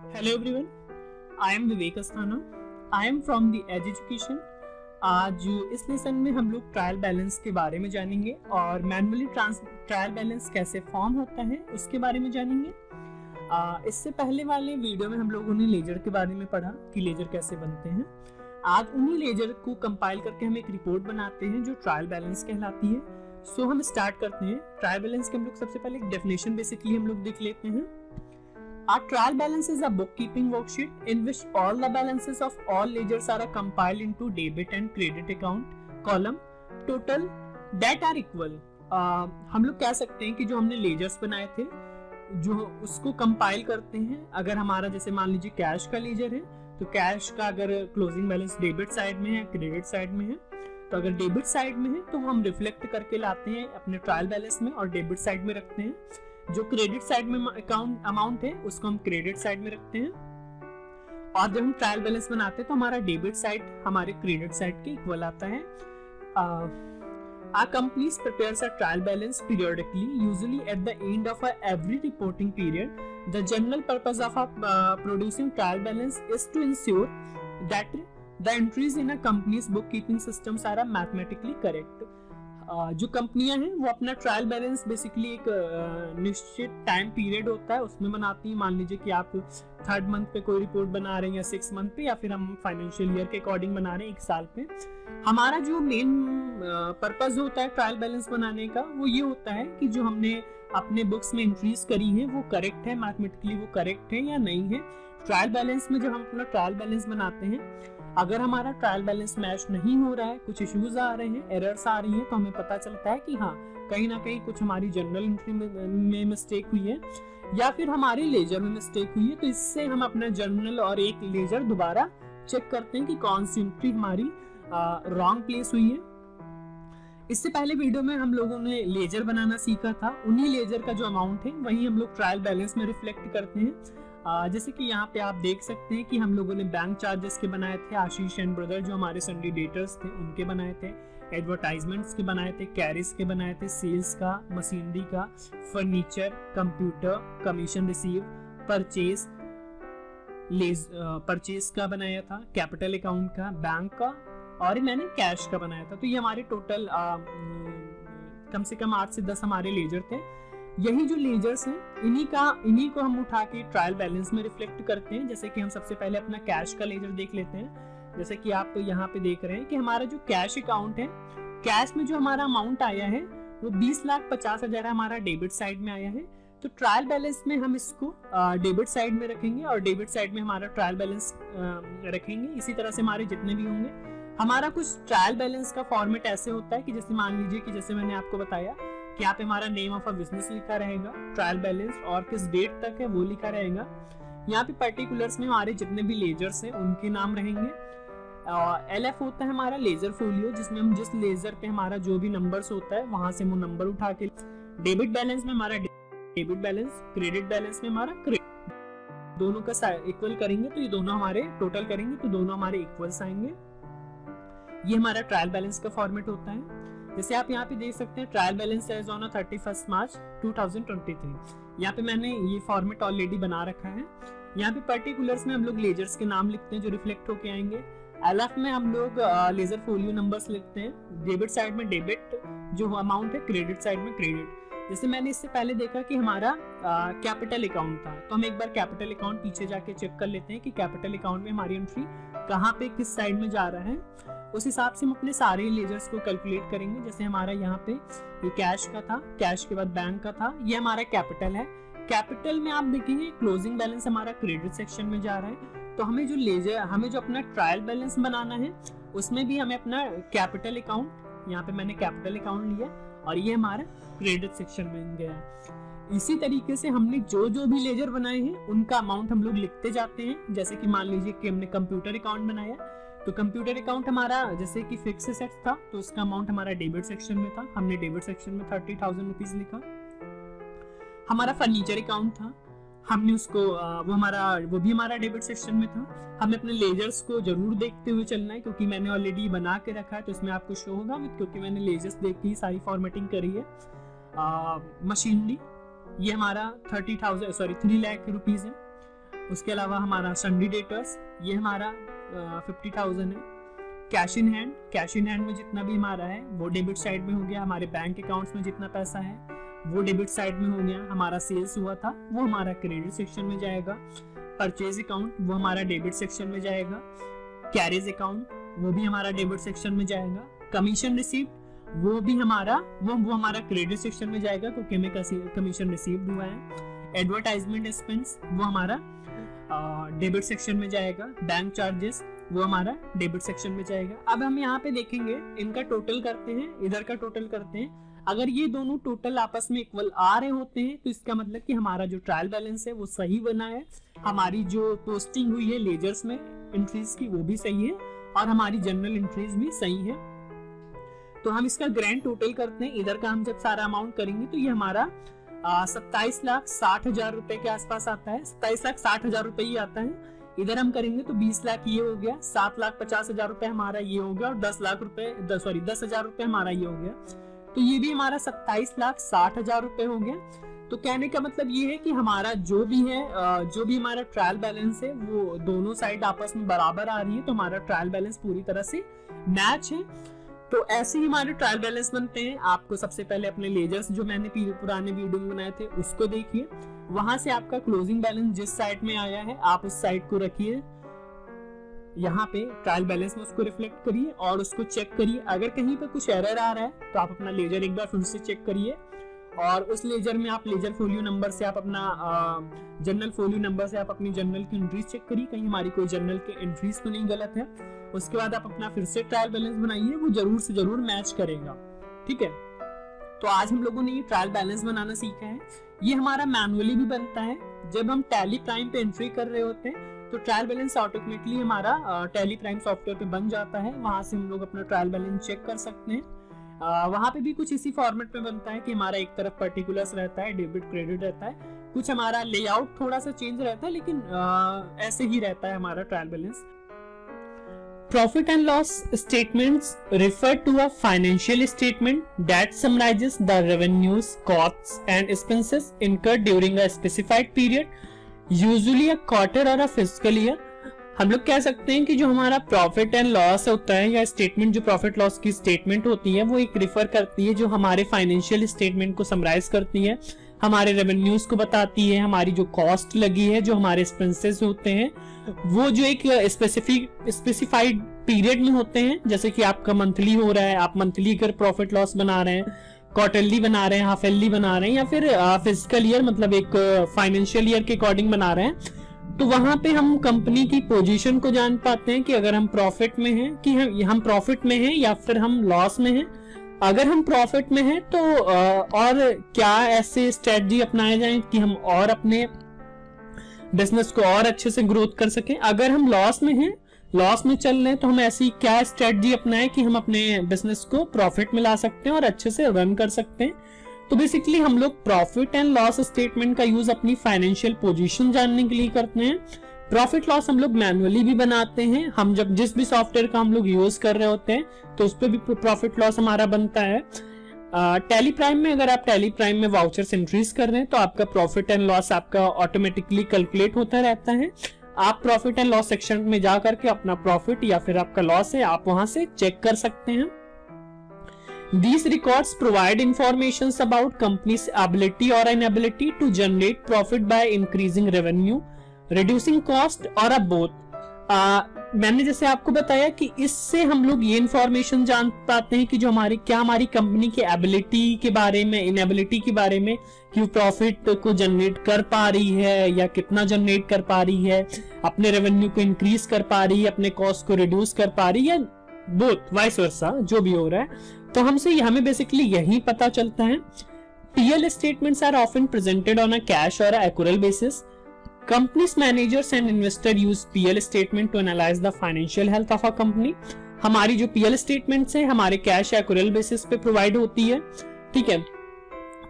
Hello everyone, I am Vivek Asthana. I am from the Edge Education. आज इस lesson में हम लोग ट्रायल बैलेंस के बारे में जानेंगे और मैनुअली ट्रायल बैलेंस कैसे फॉर्म होता है उसके बारे में जानेंगे। इससे पहले वाले वीडियो में हम लोगों ने लेजर के बारे में पढ़ा कि लेजर कैसे बनते हैं। आज उन्हीं लेजर को कंपाइल करके हम एक रिपोर्ट बनाते हैं जो ट्रायल बैलेंस कहलाती है। सो हम स्टार्ट करते हैं। ट्रायल बैलेंस के हम लोग सबसे पहले एक डेफिनेशन बेसिकली हम लोग देख लेते हैं। A trial balance is a bookkeeping worksheet in which all the balances of all ledgers are compiled into debit and credit account column total that are equal। हम लोग कह सकते हैं कि जो हमने लेजर्स बनाए थे जो उसको कंपाइल करते हैं। अगर हमारा जैसे मान लीजिए कैश का लेजर है तो कैश का अगर क्लोजिंग बैलेंस डेबिट साइड में है क्रेडिट साइड में है, तो अगर डेबिट साइड में है तो हम रिफ्लेक्ट करके लाते हैं अपने ट्रायल बैलेंस में और डेबिट साइड में रखते हैं। जो क्रेडिट साइड में अकाउंट अमाउंट है उसको हम क्रेडिट साइड में रखते हैं। और जब हम ट्रायल बैलेंस बनाते हैं तो हमारा डेबिट साइड हमारे क्रेडिट साइड के इक्वल आता है। Our company prepares a trial balance periodically, usually at the end of every reporting period. The general purpose of producing trial balance is to ensure that the entries in a company's bookkeeping systems are mathematically correct. जो कंपनियां हैं वो अपना trial balance basically एक निश्चित time period होता है उसमें बनाती हैं। मान लीजिए कि आप 3rd मंथ पे कोई रिपोर्ट बना रहे हैं या 6th मंथ पे, या फिर हम फाइनेंशियल ईयर के अकॉर्डिंग बना रहे हैं 1 साल पे। हमारा जो मेन पर्पस होता है ट्रायल बैलेंस बनाने का वो ये होता है कि जो हमने अपने बुक्स में एंट्रीज करी है वो करेक्ट है, मैथमेटिकली वो करेक्ट है या नहीं है। ट्रायल बैलेंस में जब हम अपना ट्रायल बैलेंस बनाते हैं अगर हमारा ट्रायल बैलेंस मैच नहीं हो रहा है, कुछ इश्यूज आ रहे हैं, एरर्स आ रही है, तो हमें पता चलता है कि हाँ कहीं ना कहीं कुछ हमारी जनरल एंट्री में मिस्टेक हुई है या फिर हमारे लेजर में मिस्टेक हुई है। तो इससे हम अपना जर्नल और एक लेजर दोबारा चेक करते हैं कि कौन सी एंट्री हमारी रॉन्ग प्लेस हुई है। इससे पहले वीडियो में हम लोगों ने लेजर बनाना सीखा था। उन्हीं लेजर का जो अमाउंट है वही हम लोग ट्रायल बैलेंस में रिफ्लेक्ट करते हैं। जैसे कि यहाँ पे आप देख सकते हैं कि हम लोगों ने बैंक चार्जेस के बनाए थे, आशीष एंड ब्रदर जो हमारे संडे डेटर्स थे उनके बनाए थे, एडवर्टाइजमेंट्स के बनाए थे, कैरिज के बनाए थे, सेल्स का, मशीनरी का, furniture, computer, commission receive, purchase का बनाया था, कैपिटल अकाउंट का, बैंक का, और मैंने कैश का बनाया था। तो ये हमारे टोटल कम से कम 8 से 10 हमारे लेजर थे। यही जो लेजर्स हैं इन्हीं को हम उठा के ट्रायल बैलेंस में रिफ्लेक्ट करते हैं। जैसे कि हम सबसे पहले अपना कैश का लेजर देख लेते हैं। जैसे कि आप यहाँ पे देख रहे हैं कि हमारा जो कैश अकाउंट है, कैश में जो हमारा अमाउंट आया है वो 20,50,000 हमारा डेबिट साइड में आया है। तो ट्रायल बैलेंस में हम इसको डेबिट साइड में रखेंगे और डेबिट साइड में हमारा ट्रायल बैलेंस रखेंगे। इसी तरह से हमारे जितने भी होंगे। हमारा कुछ ट्रायल बैलेंस का फॉर्मेट ऐसे होता है कि जैसे मान लीजिए कि जैसे मैंने आपको बताया कि यहाँ पे हमारा नेम ऑफ अ बिजनेस लिखा रहेगा, ट्रायल बैलेंस और किस डेट तक है वो लिखा रहेगा। यहाँ पे पर्टिकुलर्स में हमारे जितने भी लेजर्स हैं उनके नाम रहेंगे। LF होता है हमारा लेजर फोलियो, जिसमें हम जिस लेजर पे हमारा जो भी नंबर्स होता है वहां से वो नंबर उठा के। डेबिट बैलेंस में हमारा डेबिट बैलेंस, क्रेडिट बैलेंस में हमारा क्रेडिट, दोनों का इक्वल करेंगे तो ये दोनों हमारे टोटल करेंगे तो दोनों हमारे इक्वल्स आएंगे। ये हमारा ट्रायल बैलेंस का फॉर्मेट होता है। जैसे आप यहाँ पे देख सकते हैं ट्रायल बैलेंस एज ऑन 31 मार्च 2023। यहाँ पे मैंने ये फॉर्मेट ऑलरेडी बना रखा है। यहाँ पे पर्टिकुलर्स में हम लोग लेजर्स के नाम लिखते हैं जो रिफ्लेक्ट होके आएंगे। LF में हम लोग लेजर फोलियो नंबर्स लिखते हैं। डेबिट साइड में डेबिट जो अमाउंट है, क्रेडिट साइड में क्रेडिट। जैसे मैंने इससे पहले देखा कि हमारा कैपिटल अकाउंट था, तो हम एक बार कैपिटल अकाउंट पीछे जाके चेक कर लेते हैं कि कैपिटल अकाउंट में हमारी एंट्री कहाँ पे किस साइड में जा रहा है। उस हिसाब से हम अपने सारे लेजर्स को कैलकुलेट करेंगे। जैसे हमारा यहाँ पे ये कैश का था, कैश के बाद बैंक का था, ये हमारा कैपिटल है। कैपिटल में आप देखेंगे क्लोजिंग बैलेंस हमारा क्रेडिट सेक्शन में जा रहा है। तो हमें जो अपना ट्रायल बैलेंस बनाना है उसमें भी हमें अपना कैपिटल अकाउंट, यहाँ पे मैंने कैपिटल अकाउंट लिया और ये हमारा क्रेडिट सेक्शन में गया। इसी तरीके से हमने जो भी लेजर बनाए हैं उनका अमाउंट हम लोग लिखते जाते हैं। जैसे कि मान लीजिए कि हमने कंप्यूटर अकाउंट बनाया तो कंप्यूटर अकाउंट हमारा जैसे कि फिक्स एसेट्स था तो उसका अमाउंट हमारा डेबिट सेक्शन में था, हमने डेबिट सेक्शन में 30,000 रुपीज लिखा। हमारा फर्नीचर अकाउंट था, हमने उसको वो भी हमारा डेबिट सेक्शन में था। हमें अपने लेजर्स को जरूर देखते हुए चलना है क्योंकि मैंने ऑलरेडी बना के रखा है तो इसमें आपको शो होगा क्योंकि मैंने लेजर्स देख के ही सारी फॉर्मेटिंग करी है। मशीनरी ये हमारा 3 लाख रुपीज है। उसके अलावा हमारा सन्डी डेटर्स, ये हमारा 50,000 है। कैश इन हैंड में जितना भी हमारा है वो डेबिट साइड में हो गया। हमारे बैंक अकाउंट्स में जितना पैसा है वो डेबिट साइड में हो गया। हमारा सेल्स हुआ था वो हमारा क्रेडिट सेक्शन में जाएगा। परचेज अकाउंट वो हमारा डेबिट सेक्शन में जाएगा। कैरेज अकाउंट वो भी हमारा डेबिट सेक्शन में जाएगा। कमीशन रिसीव्ड वो भी हमारा क्रेडिट सेक्शन में जाएगा क्योंकि हमें कमीशन रिसीव्ड हुआ है। एडवर्टाइजमेंट एक्सपेंस वो हमारा डेबिट सेक्शन में जाएगा। बैंक चार्जेस वो हमारा डेबिट सेक्शन में जाएगा। अब हम यहाँ पे देखेंगे, इनका टोटल करते हैं, इधर का टोटल करते हैं। अगर ये दोनों टोटल आपस में इक्वल आ रहे होते हैं तो इसका मतलब कि हमारा जो ट्रायल बैलेंस है वो सही बना है। हमारी जो पोस्टिंग हुई है लेजर्स में एंट्रीज की वो भी सही है और हमारी जनरल एंट्रीज भी सही है। तो हम इसका ग्रैंड टोटल करते हैं। इधर का हम जब सारा अमाउंट करेंगे तो ये हमारा 27,60,000 रुपए के आसपास आता है। 27,60,000 रुपए ही आता है। इधर हम करेंगे तो 20 लाख ये हो गया, 7,50,000 रुपए हमारा ये हो गया और 10,000 रुपए हमारा ये हो गया। तो ये भी हमारा 27,60,000 रुपए हो गया। तो कहने का मतलब ये है कि हमारा जो भी हमारा ट्रायल बैलेंस है वो दोनों साइड आपस में बराबर आ रही है। तो हमारा ट्रायल बैलेंस पूरी तरह से मैच है। तो ऐसे ही हमारे ट्रायल बैलेंस बनते हैं। आपको सबसे पहले अपने लेजर्स जो मैंने पुराने वीडियो में बनाए थे उसको देखिए। वहां से आपका क्लोजिंग बैलेंस जिस साइड में आया है आप उस साइड को रखिए। यहाँ पे ट्रायल बैलेंस में उसको रिफ्लेक्ट करिए और उसको चेक करिए। अगर कहीं पे कुछ एरर आ रहा है तो आप अपना लेजर एक बार फिर से चेक करिए और उस लेजर में आप लेजर फोलियो नंबर से आप अपना जर्नल फोलियो नंबर से आप अपनी जर्नल की एंट्रीज चेक करिए, कहीं हमारी कोई जर्नल की एंट्रीज तो नहीं गलत है। उसके बाद आप अपना फिर से ट्रायल बैलेंस बनाइए, वो जरूर से जरूर मैच करेगा। ठीक है, तो आज हम लोगों ने ये ट्रायल बैलेंस बनाना सीखा है। ये हमारा मैनुअली भी बनता है। जब हम टैली प्राइम पे एंट्री कर रहे होते हैं तो ट्रायल बैलेंस ऑटोमेटिकली हमारा टैली प्राइम सॉफ्टवेयर पे बन जाता है। वहां से हम लोग अपना ट्रायल बैलेंस चेक कर सकते हैं। वहां पे भी कुछ इसी फॉर्मेट में बनता है कि हमारा एक तरफ पर्टिकुलर्स रहता है, डेबिट क्रेडिट रहता है, कुछ हमारा लेआउट थोड़ा सा चेंज रहता है, लेकिन ऐसे ही रहता है हमारा trial balance. Profit and loss statements refer to a financial statement that summarizes the revenues, costs and expenses incurred during a specified period, usually a quarter or a fiscal year. हम लोग कह सकते हैं कि जो हमारा प्रॉफिट एंड लॉस होता है या स्टेटमेंट, जो प्रॉफिट लॉस की स्टेटमेंट होती है वो एक रिफर करती है जो हमारे फाइनेंशियल स्टेटमेंट को समराइज करती है, हमारे रेवेन्यूज को बताती है, हमारी जो कॉस्ट लगी है, जो हमारे एक्सपेंसेस होते हैं वो जो एक स्पेसिफाइड पीरियड में होते हैं। जैसे कि आपका मंथली हो रहा है, आप मंथली अगर प्रॉफिट लॉस बना रहे हैं, क्वार्टरली बना रहे हैं, हाफ ईयरली बना रहे हैं या फिर फिजिकल ईयर मतलब एक फाइनेंशियल ईयर के अकॉर्डिंग बना रहे हैं, तो वहां पे हम कंपनी की पोजीशन को जान पाते हैं कि अगर हम प्रॉफिट में हैं कि हम प्रॉफिट में हैं या फिर हम लॉस में हैं। अगर हम प्रॉफिट में हैं तो और क्या ऐसे स्ट्रेटजी अपनाए जाएं कि हम और अपने बिजनेस को और अच्छे से ग्रोथ कर सकें। अगर हम लॉस में हैं, लॉस में चल रहे हैं, तो हम ऐसी क्या स्ट्रेटजी अपनाएं कि हम अपने बिजनेस को प्रॉफिट में ला सकते हैं और अच्छे से रन कर सकते हैं। तो बेसिकली हम लोग प्रॉफिट एंड लॉस स्टेटमेंट का यूज अपनी फाइनेंशियल पोजीशन जानने के लिए करते हैं। प्रॉफिट लॉस हम लोग मैनुअली भी बनाते हैं। हम जब जिस भी सॉफ्टवेयर का हम लोग यूज कर रहे होते हैं तो उस पर भी प्रॉफिट लॉस हमारा बनता है। टैली प्राइम में अगर आप टैली प्राइम में वाउचर्स एंट्रीज कर रहे हैं तो आपका प्रॉफिट एंड लॉस आपका ऑटोमेटिकली कैलकुलेट होता रहता है। आप प्रॉफिट एंड लॉस सेक्शन में जा करके अपना प्रॉफिट या फिर आपका लॉस है आप वहां से चेक कर सकते हैं। These records provide information about company's ability or inability to generate profit by increasing revenue, reducing cost or both. मैंने जैसे आपको बताया कि इससे हम लोग ये इंफॉर्मेशन जान पाते हैं कि जो हमारी कंपनी की एबिलिटी के बारे में, इनएबिलिटी के बारे में कि वो प्रॉफिट को जनरेट कर पा रही है या कितना जनरेट कर पा रही है, अपने रेवेन्यू को इंक्रीज कर पा रही है, अपने कॉस्ट को रिड्यूस कर पा रही है, बोथ वाइस वर्सा जो भी हो रहा है। तो हमें बेसिकली यही पता चलता है। PL statements are often presented on a cash or accrual basis. Companies, managers and investor use PL statement to analyze the financial health of a company. हमारी जो PL statements है हमारे कैश या accrual basis पे provide होती है, ठीक है,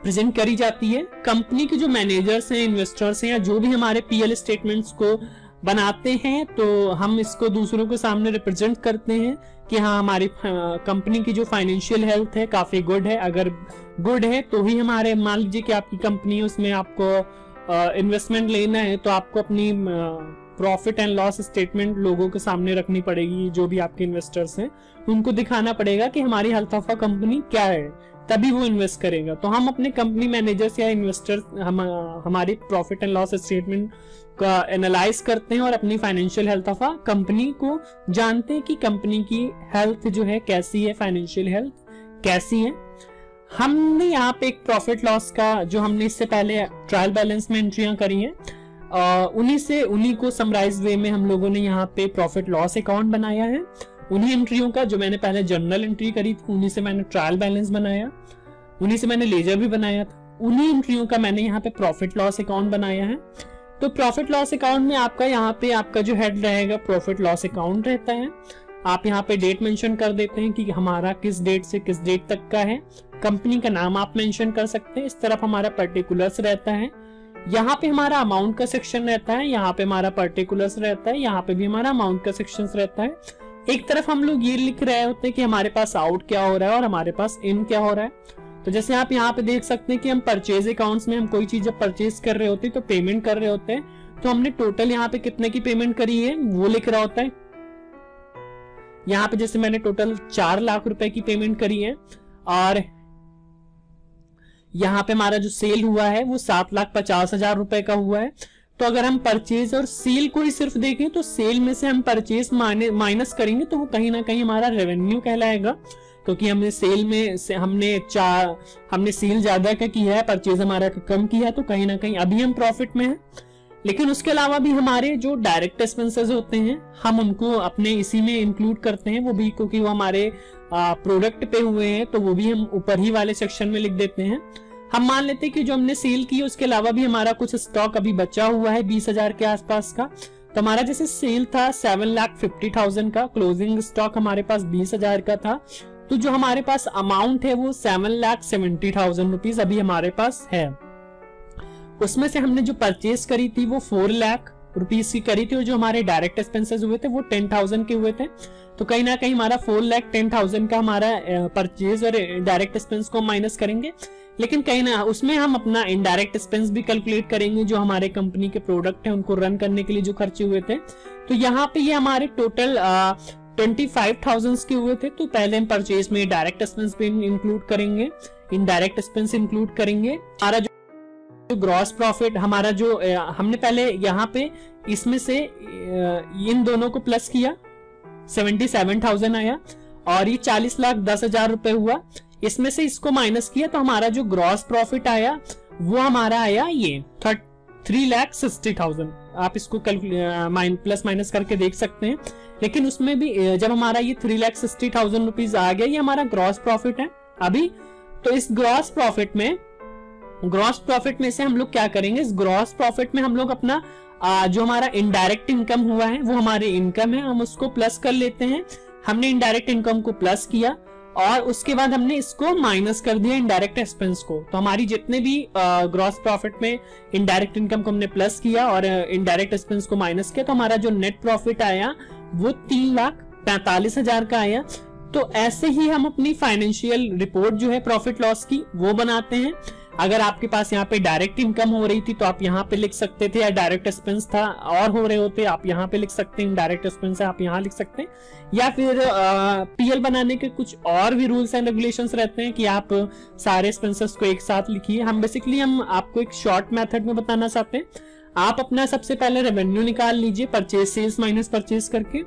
प्रेजेंट करी जाती है। कंपनी के जो मैनेजर्स हैं, इन्वेस्टर्स हैं या जो भी हमारे PL स्टेटमेंट्स को बनाते हैं तो हम इसको दूसरों के सामने रिप्रेजेंट करते हैं कि हाँ हमारी कंपनी की जो फाइनेंशियल हेल्थ है काफी गुड है। अगर गुड है तो ही हमारे, मान लीजिए कि आपकी कंपनी है उसमें आपको इन्वेस्टमेंट लेना है तो आपको अपनी प्रॉफिट एंड लॉस स्टेटमेंट लोगों के सामने रखनी पड़ेगी, जो भी आपके इन्वेस्टर्स हैं उनको दिखाना पड़ेगा कि हमारी हेल्थ ऑफ अ कंपनी क्या है, तभी वो इन्वेस्ट करेगा। तो हम अपने कंपनी मैनेजर्स या इन्वेस्टर्स हमारी प्रॉफिट एंड लॉस स्टेटमेंट का एनालाइज करते हैं और अपनी financial health of a company को जानते हैं कि कंपनी की हेल्थ जो है कैसी है, फाइनेंशियल हेल्थ कैसी है। हमने यहाँ पे एक प्रॉफिट लॉस का जो हमने इससे पहले ट्रायल बैलेंस में एंट्रियां करी हैं, उन्हीं को समराइज वे में हम लोगों ने यहाँ पे प्रॉफिट लॉस अकाउंट बनाया है। उन्हीं एंट्रियों का जो मैंने पहले जर्नल एंट्री करी थी, उन्हीं से मैंने ट्रायल बैलेंस बनाया, उन्हीं से मैंने लेजर भी बनाया था, उन्हीं एंट्रियों का मैंने यहाँ पे प्रॉफिट लॉस अकाउंट बनाया है। तो प्रॉफिट लॉस अकाउंट में आपका यहाँ पे आपका जो हेड रहेगा प्रॉफिट लॉस अकाउंट रहता है। आप यहाँ पे डेट मेंशन कर देते हैं कि हमारा किस डेट से किस डेट तक का है, कंपनी का नाम आप मेंशन कर सकते हैं। इस तरफ हमारा पर्टिकुलर्स रहता है, यहाँ पे हमारा अमाउंट का सेक्शन रहता है, यहाँ पे हमारा पर्टिकुलर्स रहता है, यहाँ पे भी हमारा अमाउंट का सेक्शन रहता है। एक तरफ हम लोग ये लिख रहे होते हैं कि हमारे पास आउट क्या हो रहा है और हमारे पास इन क्या हो रहा है। तो जैसे आप यहाँ पे देख सकते हैं कि हम परचेज अकाउंट्स में हम कोई चीज जब परचेज कर रहे होते हैं तो पेमेंट कर रहे होते हैं, तो हमने टोटल यहाँ पे कितने की पेमेंट करी है वो लिख रहा होता है। यहाँ पे जैसे मैंने टोटल 4 लाख रुपए की पेमेंट करी है और यहाँ पे हमारा जो सेल हुआ है वो 7,50,000 रुपए का हुआ है। तो अगर हम परचेज और सेल को ही सिर्फ देखें तो सेल में से हम परचेज माइनस करेंगे तो वो कहीं ना कहीं हमारा रेवेन्यू कहलाएगा, क्योंकि हमने सेल में से हमने सेल ज्यादा का किया है, परचेज हमारा कम किया है, तो कहीं ना कहीं अभी हम प्रॉफिट में हैं। लेकिन उसके अलावा भी हमारे जो डायरेक्ट एक्सपेंसेस होते हैं हम उनको अपने इसी में इंक्लूड करते हैं, वो भी क्योंकि वो हमारे प्रोडक्ट पे हुए हैं तो वो भी हम ऊपर ही वाले सेक्शन में लिख देते हैं। हम मान लेते हैं कि जो हमने सेल की उसके अलावा भी हमारा कुछ स्टॉक अभी बचा हुआ है 20,000 के आसपास का। तो हमारा जैसे सेल था 7,50,000 का, क्लोजिंग स्टॉक हमारे पास 20,000 का था, तो जो हमारे पास अमाउंट है वो 7,70,000 रुपीज अभी हमारे पास है। उसमें से हमने जो परचेज करी थी वो 4 लाख रुपीज की करी थी और जो हमारे डायरेक्ट एक्सपेंसेस हुए थे वो 10,000 के हुए थे। तो कहीं ना कहीं हमारा 4,10,000 का हमारा परचेज और डायरेक्ट एक्सपेंस को माइनस करेंगे। लेकिन कहीं ना उसमें हम अपना इनडायरेक्ट एक्सपेंस भी कैलकुलेट करेंगे, जो हमारे कंपनी के प्रोडक्ट है उनको रन करने के लिए जो खर्चे हुए थे। तो यहाँ पे ये हमारे टोटल 25,000 के हुए थे। तो पहले हम परचेज में डायरेक्ट एक्सपेंस भी इंक्लूड करेंगे, इनडायरेक्ट एक्सपेंस इंक्लूड करेंगे। हमारा जो ग्रॉस प्रॉफिट हमारा जो हमने पहले यहाँ पे इसमें से इन दोनों को प्लस किया 77,000 आया और ये 40,10,000 रुपए हुआ। इसमें से इसको माइनस किया तो हमारा जो ग्रॉस प्रॉफिट आया वो हमारा आया ये 3,60,000। आप इसको प्लस माइनस करके देख सकते हैं। लेकिन उसमें भी जब हमारा ये 3,60,000 रुपीज आ गया, ये हमारा ग्रॉस प्रॉफिट है अभी। तो इस ग्रॉस प्रॉफिट में से हम लोग क्या करेंगे, इस ग्रॉस प्रॉफिट में हम लोग अपना जो हमारा इनडायरेक्ट इनकम हुआ है वो हमारी इनकम है, हम उसको प्लस कर लेते हैं। हमने इनडायरेक्ट इनकम को प्लस किया और उसके बाद हमने इसको माइनस कर दिया इनडायरेक्ट एक्सपेंस को। तो हमारी जितने भी ग्रॉस प्रॉफिट में इनडायरेक्ट इनकम को हमने प्लस किया और इनडायरेक्ट एक्सपेंस को माइनस किया, तो हमारा जो नेट प्रॉफिट आया वो 3,45,000 का आया। तो ऐसे ही हम अपनी फाइनेंशियल रिपोर्ट जो है प्रॉफिट लॉस की वो बनाते हैं। अगर आपके पास यहाँ पे डायरेक्ट इनकम हो रही थी तो आप यहाँ पे लिख सकते थे, या डायरेक्ट एक्सपेंस था और हो रहे होते आप यहाँ पे लिख सकते हैं, डायरेक्ट एक्सपेंस है आप यहाँ लिख सकते हैं। या फिर पीएल बनाने के कुछ और भी रूल्स एंड रेगुलेशंस रहते हैं कि आप सारे एक्सपेंसेस को एक साथ लिखिए। हम आपको एक शॉर्ट मेथड में बताना चाहते हैं। आप अपना सबसे पहले रेवेन्यू निकाल लीजिए, परचेज सेल्स माइनस परचेज करके।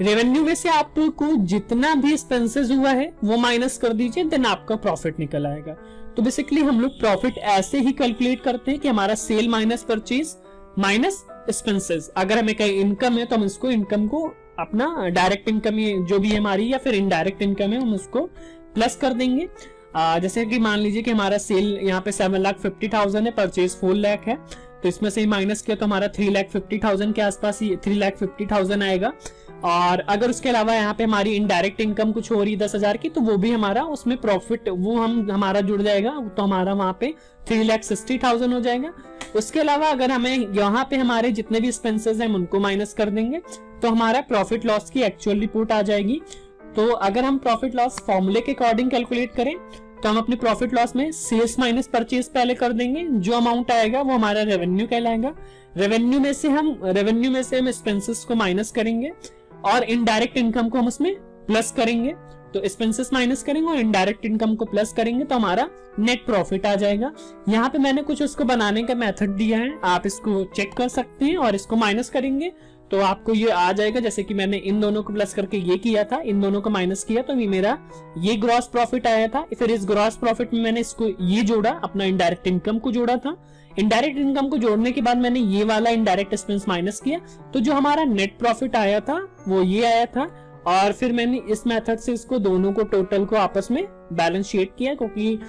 रेवेन्यू में से आपको जितना भी एक्सपेंसेस हुआ है वो माइनस कर दीजिए, देन आपका प्रॉफिट निकल आएगा। तो बेसिकली हम लोग प्रॉफिट ऐसे ही कैलकुलेट करते हैं कि हमारा sell minus purchase minus expenses. अगर हमें कहीं इनकम है तो हम इसको इनकम को अपना डायरेक्ट इनकम जो भी हमारी या फिर इनडायरेक्ट इनकम है हम उसको प्लस कर देंगे। जैसे कि मान लीजिए कि हमारा सेल यहाँ पे 7,50,000 है, परचेज 4 लाख है, तो इसमें से माइनस किया तो हमारा 3,50,000 के आसपास 3,50,000 आएगा। और अगर उसके अलावा यहाँ पे हमारी इनडायरेक्ट इनकम कुछ हो रही 10,000 की, तो वो भी हमारा उसमें प्रॉफिट वो हमारा जुड़ जाएगा, तो हमारा वहाँ पे 3,60,000 हो जाएगा। उसके अलावा अगर हमें यहाँ पे हमारे जितने भी एक्सपेंसेस हैं उनको माइनस कर देंगे तो हमारा प्रॉफिट लॉस की एक्चुअल रिपोर्ट आ जाएगी। तो अगर हम प्रॉफिट लॉस फॉर्मूले के अकॉर्डिंग कैलकुलेट करें तो हम अपने प्रॉफिट लॉस में सेल्स माइनस परचेज पहले कर देंगे, जो अमाउंट आएगा वो हमारा रेवेन्यू कहलाएगा। रेवेन्यू में से हम एक्सपेंसेस को माइनस करेंगे और इनडायरेक्ट इनकम को हम उसमें प्लस करेंगे। तो एक्सपेंसेस माइनस करेंगे और इनडायरेक्ट इनकम को प्लस करेंगे तो हमारा नेट प्रॉफिट आ जाएगा। यहाँ पे मैंने कुछ उसको बनाने का मेथड दिया है, आप इसको चेक कर सकते हैं और इसको माइनस करेंगे तो आपको ये आ जाएगा। जैसे कि मैंने इन दोनों को प्लस करके ये किया था, इन दोनों को माइनस किया तो ये मेरा ये ग्रॉस प्रॉफिट आया था। फिर इस ग्रॉस प्रॉफिट में मैंने इसको ये जोड़ा, अपना इनडायरेक्ट इनकम को जोड़ा था। इनडायरेक्ट इनकम को जोड़ने के बाद मैंने ये वाला इनडायरेक्ट एक्सपेंस माइनस किया तो जो हमारा नेट प्रॉफिट आया था वो ये आया था। और फिर मैंने इस मेथड से इसको दोनों को टोटल को आपस में बैलेंस शीट किया, क्योंकि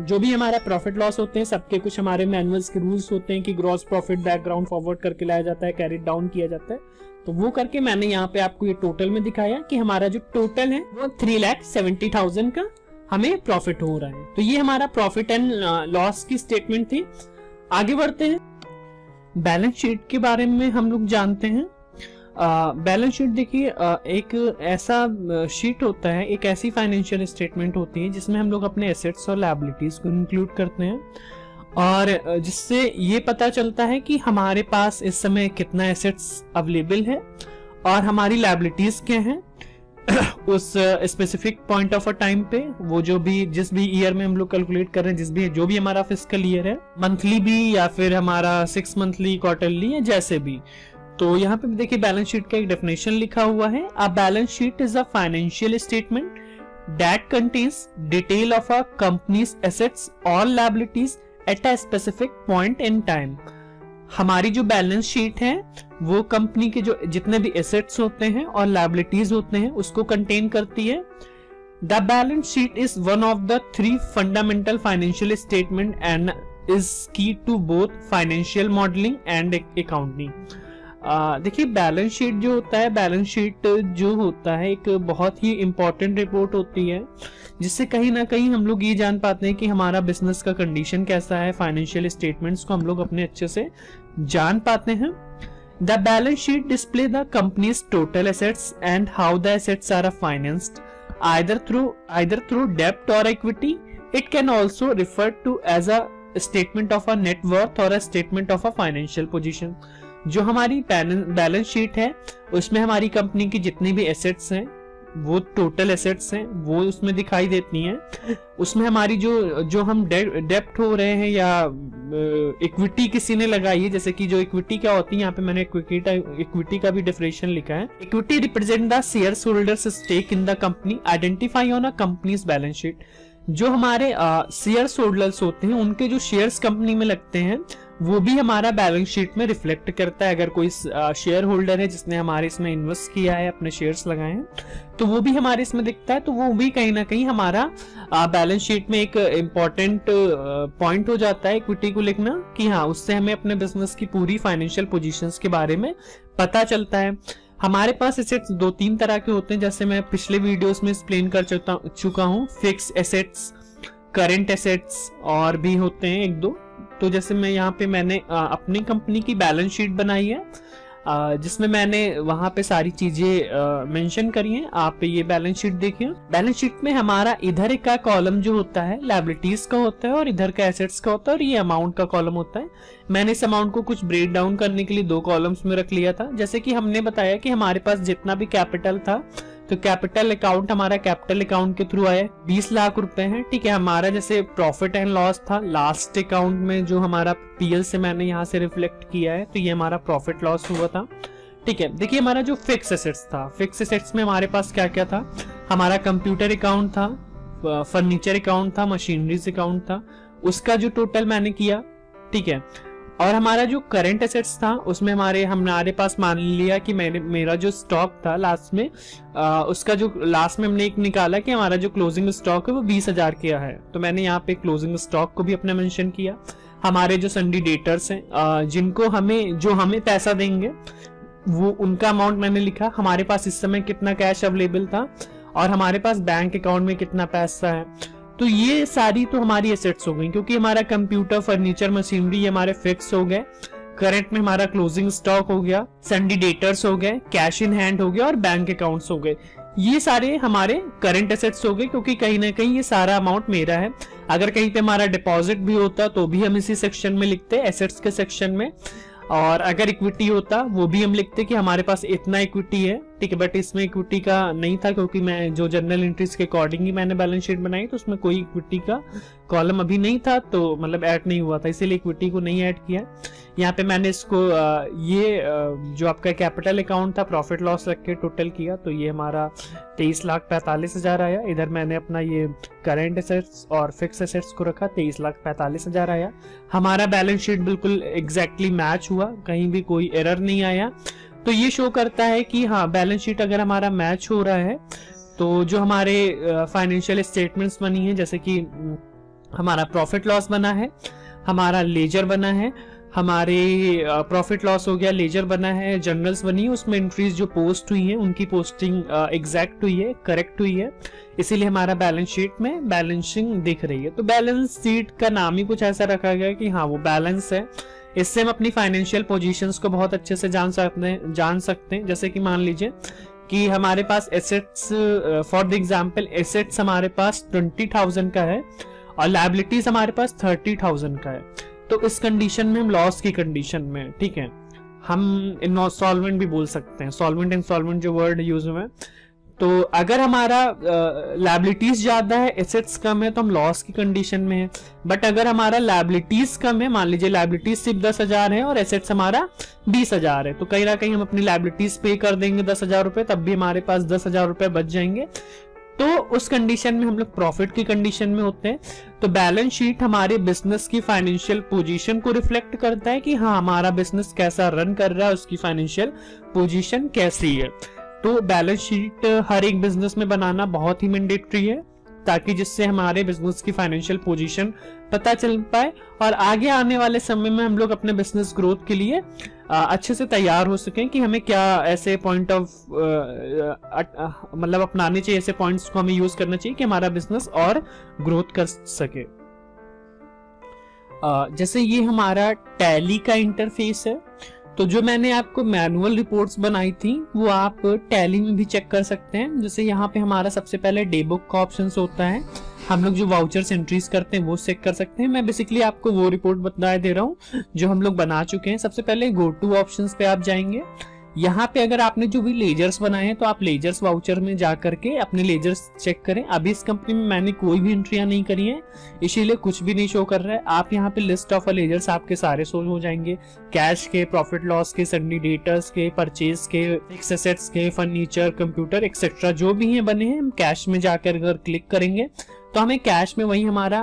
जो भी हमारा प्रॉफिट लॉस होते हैं सबके कुछ हमारे मैनुअल्स के रूल्स होते हैं कि ग्रॉस प्रॉफिट बैकग्राउंड फॉरवर्ड करके लाया जाता है, कैरी डाउन किया जाता है। तो वो करके मैंने यहाँ पे आपको ये टोटल में दिखाया कि हमारा जो टोटल है वो 3,70,000 का हमें प्रॉफिट हो रहा है। तो ये हमारा प्रॉफिट एंड लॉस की स्टेटमेंट थी। आगे बढ़ते हैं, बैलेंस शीट के बारे में हम लोग जानते हैं। बैलेंस शीट देखिए एक ऐसा शीट होता है, एक ऐसी फाइनेंशियल स्टेटमेंट होती है जिसमें हम लोग अपने एसेट्स और लायबिलिटीज को इंक्लूड करते हैं और जिससे ये पता चलता है कि हमारे पास इस समय कितना एसेट्स अवेलेबल है और हमारी लायबिलिटीज क्या हैं उस specific point of a time पे। वो जो भी जिस भी ईयर में हम लोग कैलकुलेट कर रहे हैं, जो भी हमारा फिस्कल ईयर है, मंथली भी या फिर हमारा 6 मंथली, क्वार्टरली या जैसे भी। तो यहाँ पे देखिए बैलेंस शीट का एक डेफिनेशन लिखा हुआ है। A balance sheet is a financial statement that contains detail of a company's assets और liabilities at a specific point in time. हमारी जो बैलेंस शीट है वो कंपनी के जो जितने भी एसेट्स होते हैं और लायबिलिटीज होते हैं उसको कंटेन करती है। The balance sheet is one of the 3 fundamental financial statement and is key to both financial modelling and accounting. देखिए बैलेंस शीट जो होता है एक बहुत ही इंपॉर्टेंट रिपोर्ट होती है जिससे कहीं ना कहीं हम लोग ये जान पाते हैं कि हमारा बिजनेस का कंडीशन कैसा है। फाइनेंशियल स्टेटमेंट्स को हम लोग अपने अच्छे से जान पाते हैं। The balance sheet display the company's total assets and how the assets are financed either through debt or equity. It can also refer to as a statement of a net worth or a statement of a financial position. जो हमारी balance sheet है उसमें हमारी company की जितनी भी assets हैं वो टोटल एसेट्स हैं वो उसमें दिखाई देती हैं। उसमें हमारी जो हम डेप्ट हो रहे हैं या इक्विटी किसी ने लगाई है, जैसे कि जो इक्विटी क्या होती है, यहाँ पे मैंने इक्विटी का भी डेफिनेशन लिखा है। Equity represent the shareholders stake in the company identify on a company's balance sheet. जो हमारे शेयर होल्डर्स होते हैं उनके जो शेयर्स कंपनी में लगते हैं वो भी हमारा बैलेंस शीट में रिफ्लेक्ट करता है। अगर कोई शेयर होल्डर है जिसने हमारे इसमें इन्वेस्ट किया है, अपने शेयर्स लगाए हैं, तो वो भी हमारे इसमें दिखता है। तो वो भी कहीं ना कहीं हमारा बैलेंस शीट में एक इम्पॉर्टेंट पॉइंट हो जाता है इक्विटी को लिखना, कि हाँ उससे हमें अपने बिजनेस की पूरी फाइनेंशियल पोजीशंस के बारे में पता चलता है। हमारे पास एसेट्स 2-3 तरह के होते हैं, जैसे मैं पिछले वीडियोस में एक्सप्लेन कर चुका हूँ। फिक्स एसेट्स, करंट एसेट्स और भी होते हैं 1-2। तो जैसे मैंने अपनी कंपनी की बैलेंस शीट बनाई है जिसमें मैंने वहां पे सारी चीजें मेंशन करी हैं। आप ये बैलेंस शीट देखिए। बैलेंस शीट में हमारा इधर का कॉलम जो होता है लायबिलिटीज का होता है और इधर का एसेट्स का होता है और ये अमाउंट का कॉलम होता है। मैंने इस अमाउंट को कुछ ब्रेक डाउन करने के लिए 2 कॉलम्स में रख लिया था। जैसे कि हमने बताया कि हमारे पास जितना भी कैपिटल था तो कैपिटल अकाउंट हमारा कैपिटल अकाउंट के थ्रू आया 20 लाख रुपए हैं, ठीक है। हमारा जैसे प्रॉफिट एंड लॉस था लास्ट अकाउंट में जो हमारा पीएल से मैंने यहाँ से रिफ्लेक्ट किया है, तो ये हमारा प्रॉफिट लॉस हुआ था, ठीक है। देखिए हमारा जो फिक्स एसेट्स था, फिक्स एसेट्स में हमारे पास क्या क्या था। हमारा कंप्यूटर अकाउंट था, फर्नीचर अकाउंट था, मशीनरीज अकाउंट था, उसका जो टोटल मैंने किया, ठीक है। और हमारा जो करंट एसेट्स था उसमें हमारे पास मान लिया कि मेरा जो स्टॉक था लास्ट में उसका जो लास्ट में हमने एक निकाला कि हमारा जो क्लोजिंग स्टॉक है वो 20,000 किया है, तो मैंने यहाँ पे क्लोजिंग स्टॉक को भी अपने मेंशन किया। हमारे जो संडी डेटर्स हैं जिनको हमें पैसा देंगे वो उनका अमाउंट मैंने लिखा। हमारे पास इस समय कितना कैश अवेलेबल था और हमारे पास बैंक अकाउंट में कितना पैसा है। तो ये सारी तो हमारी एसेट्स हो गई, क्योंकि हमारा कंप्यूटर, फर्नीचर, मशीनरी ये हमारे फिक्स हो गए। करंट में हमारा क्लोजिंग स्टॉक हो गया, संडी डेटर्स हो गए, कैश इन हैंड हो गया और बैंक अकाउंट्स हो गए। ये सारे हमारे करंट एसेट्स हो गए, क्योंकि कहीं ना कहीं ये सारा अमाउंट मेरा है। अगर कहीं पे हमारा डिपॉजिट भी होता तो भी हम इसी सेक्शन में लिखते, एसेट्स के सेक्शन में। और अगर इक्विटी होता वो भी हम लिखते कि हमारे पास इतना इक्विटी है, ठीक है। बट इसमें इक्विटी का नहीं था, क्योंकि मैं जो जर्नल एंट्रीज के अकॉर्डिंग ही मैंने बैलेंस शीट बनाई, तो उसमें कोई इक्विटी का कॉलम अभी नहीं था, तो मतलब ऐड नहीं हुआ था, इसीलिए इक्विटी को नहीं ऐड किया। यहाँ पे मैंने इसको ये जो आपका कैपिटल अकाउंट था प्रॉफिट लॉस रख के टोटल किया, तो ये हमारा 23,45,000 आया। इधर मैंने अपना ये करंट एसेट्स और फिक्स एसेट्स को रखा, 23,45,000 आया। हमारा बैलेंस शीट बिल्कुल एग्जैक्टली मैच हुआ, कहीं भी कोई एरर नहीं आया। तो ये शो करता है कि हाँ, बैलेंस शीट अगर हमारा मैच हो रहा है तो जो हमारे फाइनेंशियल स्टेटमेंट्स बनी है, जैसे कि हमारा प्रॉफिट लॉस बना है, हमारा लेजर बना है, हमारे प्रॉफिट लॉस हो गया, लेजर बना है, जर्नल्स बनी है, उसमें एंट्रीज जो पोस्ट हुई हैं उनकी पोस्टिंग एग्जैक्ट हुई है, करेक्ट हुई है, इसीलिए हमारा बैलेंस शीट में बैलेंसिंग दिख रही है। तो बैलेंस शीट का नाम ही कुछ ऐसा रखा गया कि हाँ वो बैलेंस है। इससे हम अपनी फाइनेंशियल पोजीशंस को बहुत अच्छे से जान सकते हैं। जैसे कि मान लीजिए कि हमारे पास assets, for the example assets हमारे पास 20,000 का है और लायबिलिटीज हमारे पास 30,000 का है। तो इस कंडीशन में हम लॉस की कंडीशन में, ठीक है, हम इंसॉल्वेंट भी बोल सकते हैं, सॉल्वेंट इंसॉल्वेंट जो वर्ड यूज हुए। तो अगर हमारा लायबिलिटीज ज्यादा है, एसेट्स कम है, तो हम लॉस की कंडीशन में है। बट अगर हमारा लायबिलिटीज कम है, मान लीजिए लायबिलिटीज सिर्फ 10,000 है और एसेट्स हमारा 20,000 है, तो कहीं ना कहीं हम अपनी लायबिलिटीज पे कर देंगे 10,000 रुपए, तब भी हमारे पास 10,000 रुपए बच जाएंगे। तो उस कंडीशन में हम लोग प्रॉफिट की कंडीशन में होते हैं। तो बैलेंस शीट हमारे बिजनेस की फाइनेंशियल पोजीशन को रिफ्लेक्ट करता है कि हाँ हमारा बिजनेस कैसा रन कर रहा है, उसकी फाइनेंशियल पोजीशन कैसी है। तो बैलेंस शीट हर एक बिजनेस में बनाना बहुत ही मैंडेटरी है, ताकि जिससे हमारे बिजनेस की फाइनेंशियल पोजीशन पता चल पाए और आगे आने वाले समय में हम लोग अपने बिजनेस ग्रोथ के लिए अच्छे से तैयार हो सकें कि हमें क्या ऐसे पॉइंट ऑफ मतलब अपनाने चाहिए, ऐसे पॉइंट्स को हमें यूज करना चाहिए कि हमारा बिजनेस और ग्रोथ कर सके। जैसे ये हमारा टैली का इंटरफेस है, तो जो मैंने आपको मैनुअल रिपोर्ट्स बनाई थी वो आप टैली में भी चेक कर सकते हैं। जैसे यहाँ पे हमारा सबसे पहले डे बुक का ऑप्शन होता है, हम लोग जो वाउचर्स एंट्रीज करते हैं वो चेक कर सकते हैं। मैं बेसिकली आपको वो रिपोर्ट बता दे रहा हूँ जो हम लोग बना चुके हैं। सबसे पहले गो टू ऑप्शंस पे आप जाएंगे। यहाँ पे अगर आपने जो भी लेजर्स बनाए हैं तो आप लेजर्स वाउचर में जा करके अपने लेजर्स चेक करें। अभी इस कंपनी में मैंने कोई भी एंट्रियां नहीं करी है, इसीलिए कुछ भी नहीं शो कर रहा है। आप यहाँ पे लिस्ट ऑफ लेजर्स आपके सारे शो हो जाएंगे, कैश के, प्रॉफिट लॉस के, सन्नी डेटर्स के, परचेज के, फिक्स एसेट्स के, फर्नीचर, कंप्यूटर एक्सेट्रा जो भी हैं बने हैं। हम कैश में जाकर अगर क्लिक करेंगे तो हमें कैश में वही हमारा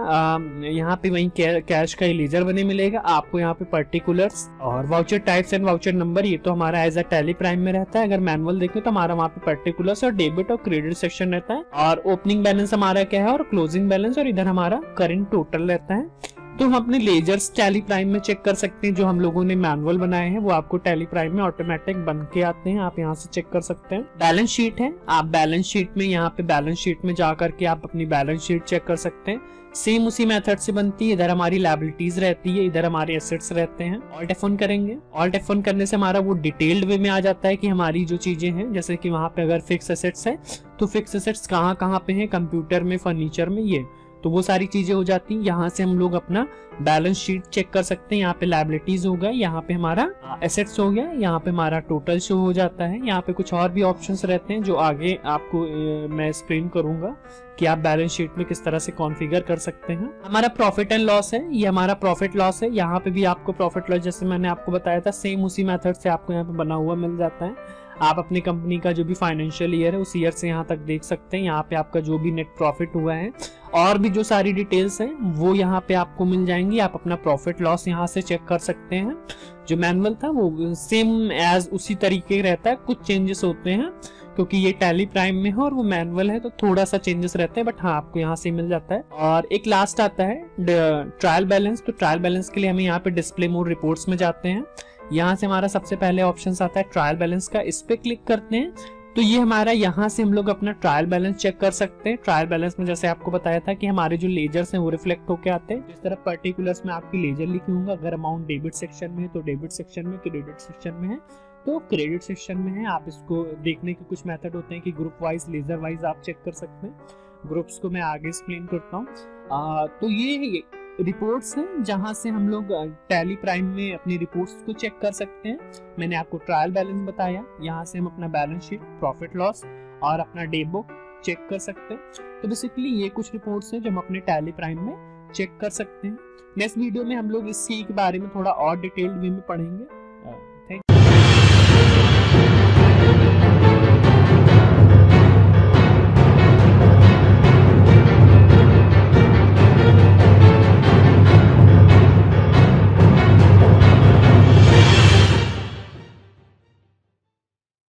यहाँ पे वही कैश का लेजर बने मिलेगा। आपको यहाँ पे पर्टिकुलर्स और voucher types and voucher number, ये तो हमारा एज अ टैली प्राइम में रहता है। अगर मैनुअल देखें तो हमारा वहाँ पे पर्टिकुलर्स और डेबिट और क्रेडिट सेक्शन रहता है, और ओपनिंग बैलेंस हमारा क्या है और क्लोजिंग बैलेंस, और इधर हमारा करंट टोटल रहता है। तो हम अपने लेजर्स टैली प्राइम में चेक कर सकते हैं। जो हम लोगों ने मैनुअल बनाए हैं वो आपको टैली प्राइम में ऑटोमेटिक बन के आते हैं, आप यहाँ से चेक कर सकते हैं। बैलेंस शीट है, आप बैलेंस शीट में यहाँ पे बैलेंस शीट में जाकर के आप अपनी बैलेंस शीट चेक कर सकते हैं। सेम उसी मेथड से बनती है। इधर हमारी लायबिलिटीज रहती है, इधर हमारे एसेट्स रहते हैं। ऑल्ट F1 करेंगे, ऑल्ट F1 करने से हमारा वो डिटेल्ड वे में आ जाता है कि हमारी जो चीजें हैं, जैसे कि वहां पे अगर फिक्स एसेट्स है तो फिक्स एसेट्स कहाँ कहाँ पे हैं, कंप्यूटर में, फर्नीचर में, ये तो वो सारी चीजें हो जाती हैं। यहाँ से हम लोग अपना बैलेंस शीट चेक कर सकते हैं। यहाँ पे लायबिलिटीज हो गया, यहाँ पे हमारा एसेट्स हो गया, यहाँ पे हमारा टोटल शो हो जाता है। यहाँ पे कुछ और भी ऑप्शंस रहते हैं जो आगे आपको मैं एक्सप्लेन करूंगा कि आप बैलेंस शीट में किस तरह से कॉन्फ़िगर कर सकते हैं। हमारा प्रॉफिट एंड लॉस है, ये हमारा प्रॉफिट लॉस है। यहाँ पे भी आपको प्रॉफिट लॉस जैसे मैंने आपको बताया था सेम उसी मेथड से आपको यहाँ पे बना हुआ मिल जाता है। आप अपनी कंपनी का जो भी फाइनेंशियल ईयर है उस ईयर से यहाँ तक देख सकते हैं। यहाँ पे आपका जो भी नेट प्रॉफिट हुआ है और भी जो सारी डिटेल्स हैं वो यहाँ पे आपको मिल जाएंगी। आप अपना प्रॉफिट लॉस यहाँ से चेक कर सकते हैं। जो मैनुअल था वो सेम एज उसी तरीके रहता है, कुछ चेंजेस होते हैं क्योंकि ये टैली प्राइम में है और वो मैनुअल है तो थोड़ा सा चेंजेस रहते हैं, बट हाँ आपको यहाँ से मिल जाता है। और एक लास्ट आता है ट्रायल बैलेंस। तो ट्रायल बैलेंस के लिए हमें यहाँ पे डिस्प्ले मोड रिपोर्ट्स में जाते हैं। यहाँ से हमारा सबसे पहले ऑप्शन आता है ट्रायल बैलेंस का, इस पे क्लिक करते हैं तो ये हमारा यहाँ से हम लोग अपना ट्रायल बैलेंस चेक कर सकते हैं। ट्रायल बैलेंस में जैसे आपको बताया था कि हमारे जो लेजर्स हैं वो रिफ्लेक्ट होके आते हैं। इस तरह पर्टिकुलर्स में आपकी लेजर लिखी होंगे, अगर अमाउंट डेबिट सेक्शन में है तो डेबिट सेक्शन में, क्रेडिट सेक्शन में है तो क्रेडिट सेक्शन में है। आप इसको देखने के कुछ मेथड होते हैं कि ग्रुप वाइज, लेजर वाइज आप चेक कर सकते हैं। ग्रुप्स को मैं आगे एक्सप्लेन करता हूँ। तो ये रिपोर्ट्स हैं जहां से हम लोग टैली प्राइम में अपनी रिपोर्ट्स को चेक कर सकते हैं। मैंने आपको ट्रायल बैलेंस बताया, यहाँ से हम अपना बैलेंस शीट, प्रॉफिट लॉस और अपना डे बुक चेक कर सकते हैं। तो बेसिकली ये कुछ रिपोर्ट्स हैं जो हम अपने टैली प्राइम में चेक कर सकते हैं। नेक्स्ट वीडियो में हम लोग इसी के बारे में थोड़ा और डिटेल्ड वे में पढ़ेंगे।